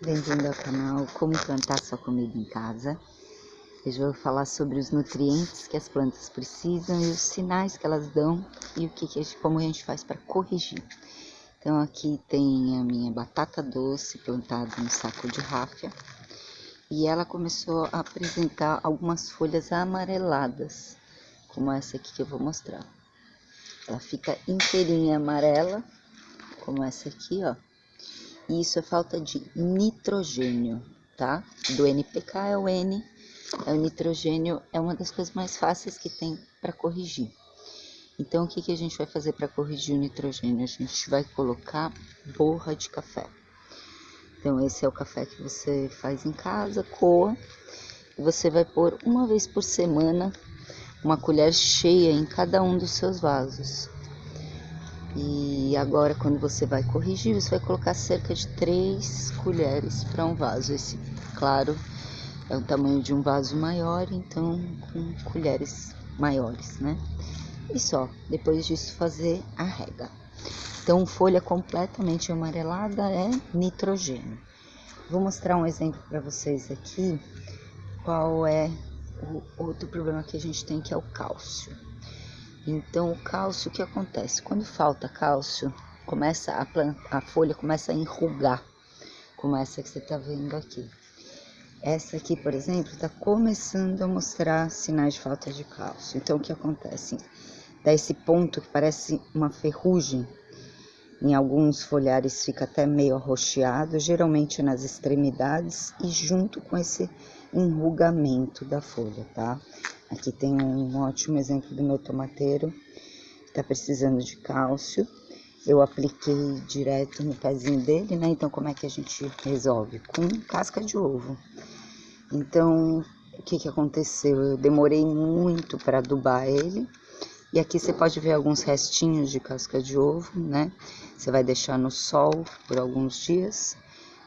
Bem-vindo ao canal Como Plantar Sua Comida em Casa. Hoje eu vou falar sobre os nutrientes que as plantas precisam e os sinais que elas dão e como a gente faz para corrigir. Então aqui tem a minha batata doce plantada no saco de ráfia e ela começou a apresentar algumas folhas amareladas, como essa aqui que eu vou mostrar. Ela fica inteirinha amarela, como essa aqui, ó. E isso é falta de nitrogênio, tá? Do NPK é o N, o nitrogênio é uma das coisas mais fáceis que tem para corrigir. Então, o que a gente vai fazer para corrigir o nitrogênio? A gente vai colocar borra de café. Então, esse é o café que você faz em casa, coa, e você vai pôr uma vez por semana uma colher cheia em cada um dos seus vasos. E agora, quando você vai corrigir, você vai colocar cerca de 3 colheres para um vaso. Esse, claro, é o tamanho de um vaso maior, então com colheres maiores, né? E só, depois disso fazer a rega. Então, folha completamente amarelada é nitrogênio. Vou mostrar um exemplo para vocês aqui, qual é o outro problema que a gente tem, que é o cálcio. Então, o cálcio, o que acontece? Quando falta cálcio, a folha começa a enrugar, como essa que você está vendo aqui. Essa aqui, por exemplo, está começando a mostrar sinais de falta de cálcio. Então, o que acontece? Dá esse ponto que parece uma ferrugem. Em alguns folhares fica até meio arroxeado, geralmente nas extremidades e junto com esse enrugamento da folha, tá? Aqui tem um ótimo exemplo do meu tomateiro, que tá precisando de cálcio. Eu apliquei direto no pezinho dele, né? Então, como é que a gente resolve? Com casca de ovo. Então, o que aconteceu? Eu demorei muito para adubar ele. E aqui você pode ver alguns restinhos de casca de ovo, né? Você vai deixar no sol por alguns dias,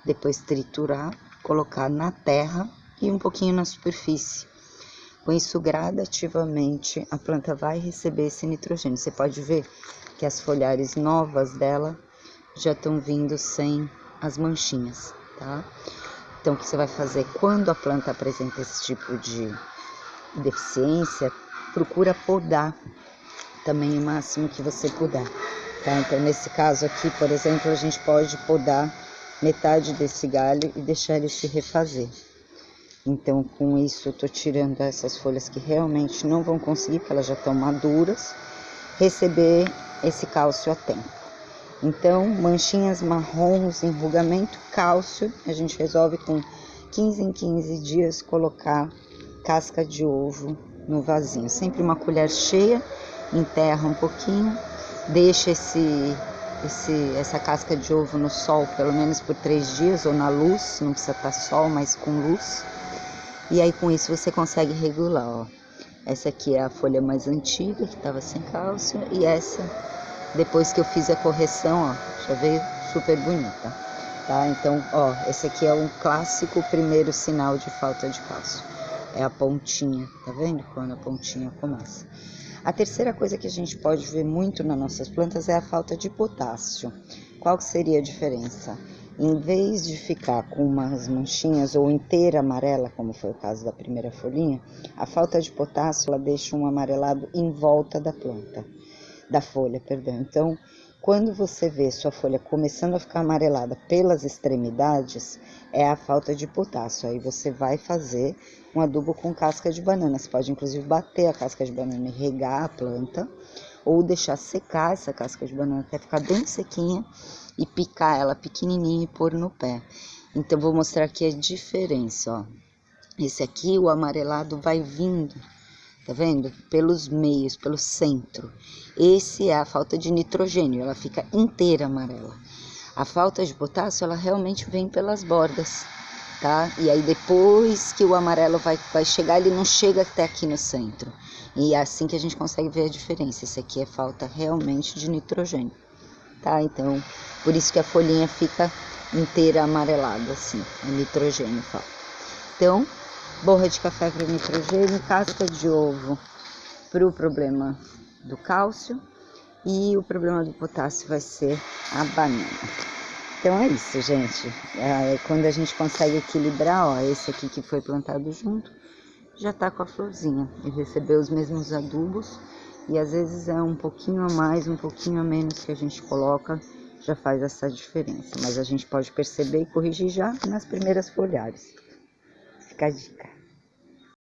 depois triturar, colocar na terra e um pouquinho na superfície. Com isso, gradativamente, a planta vai receber esse nitrogênio. Você pode ver que as folhares novas dela já estão vindo sem as manchinhas, tá? Então, o que você vai fazer quando a planta apresenta esse tipo de deficiência? Procura podar também o máximo que você puder, tá? Então, nesse caso aqui, por exemplo, a gente pode podar metade desse galho e deixar ele se refazer. Então, com isso, eu tô tirando essas folhas que realmente não vão conseguir, porque elas já estão maduras, receber esse cálcio a tempo. Então, manchinhas marrons, enrugamento, cálcio, a gente resolve com 15 em 15 dias colocar casca de ovo no vasinho. Sempre uma colher cheia, enterra um pouquinho, deixa essa casca de ovo no sol pelo menos por 3 dias, ou na luz, não precisa estar sol, mas com luz. E aí com isso você consegue regular, ó. Essa aqui é a folha mais antiga, que estava sem cálcio, e essa, depois que eu fiz a correção, ó, já veio super bonita, tá? Então, ó, esse aqui é um clássico primeiro sinal de falta de cálcio. É a pontinha, tá vendo? Quando a pontinha começa. A terceira coisa que a gente pode ver muito nas nossas plantas é a falta de potássio. Qual que seria a diferença? Em vez de ficar com umas manchinhas ou inteira amarela, como foi o caso da primeira folhinha, a falta de potássio ela deixa um amarelado em volta da planta, da folha, perdão. Então, quando você vê sua folha começando a ficar amarelada pelas extremidades, é a falta de potássio. Aí você vai fazer um adubo com casca de banana. Você pode inclusive bater a casca de banana e regar a planta, ou deixar secar essa casca de banana até ficar bem sequinha e picar ela pequenininha e pôr no pé. Então, vou mostrar aqui a diferença, ó. Esse aqui, o amarelado vai vindo, tá vendo? Pelos meios, pelo centro. Esse é a falta de nitrogênio, ela fica inteira amarela. A falta de potássio, ela realmente vem pelas bordas, tá? E aí depois que o amarelo vai chegar, ele não chega até aqui no centro. E é assim que a gente consegue ver a diferença. Esse aqui é falta realmente de nitrogênio, tá? Então, por isso que a folhinha fica inteira amarelada, assim, o nitrogênio falta. Então, borra de café para o nitrogênio, casca de ovo para o problema do cálcio, e o problema do potássio vai ser a banana. Então é isso, gente. Quando a gente consegue equilibrar, ó, esse aqui que foi plantado junto, já tá com a florzinha. E recebeu os mesmos adubos. E às vezes é um pouquinho a mais, um pouquinho a menos que a gente coloca, já faz essa diferença. Mas a gente pode perceber e corrigir já nas primeiras folhagens. Fica a dica.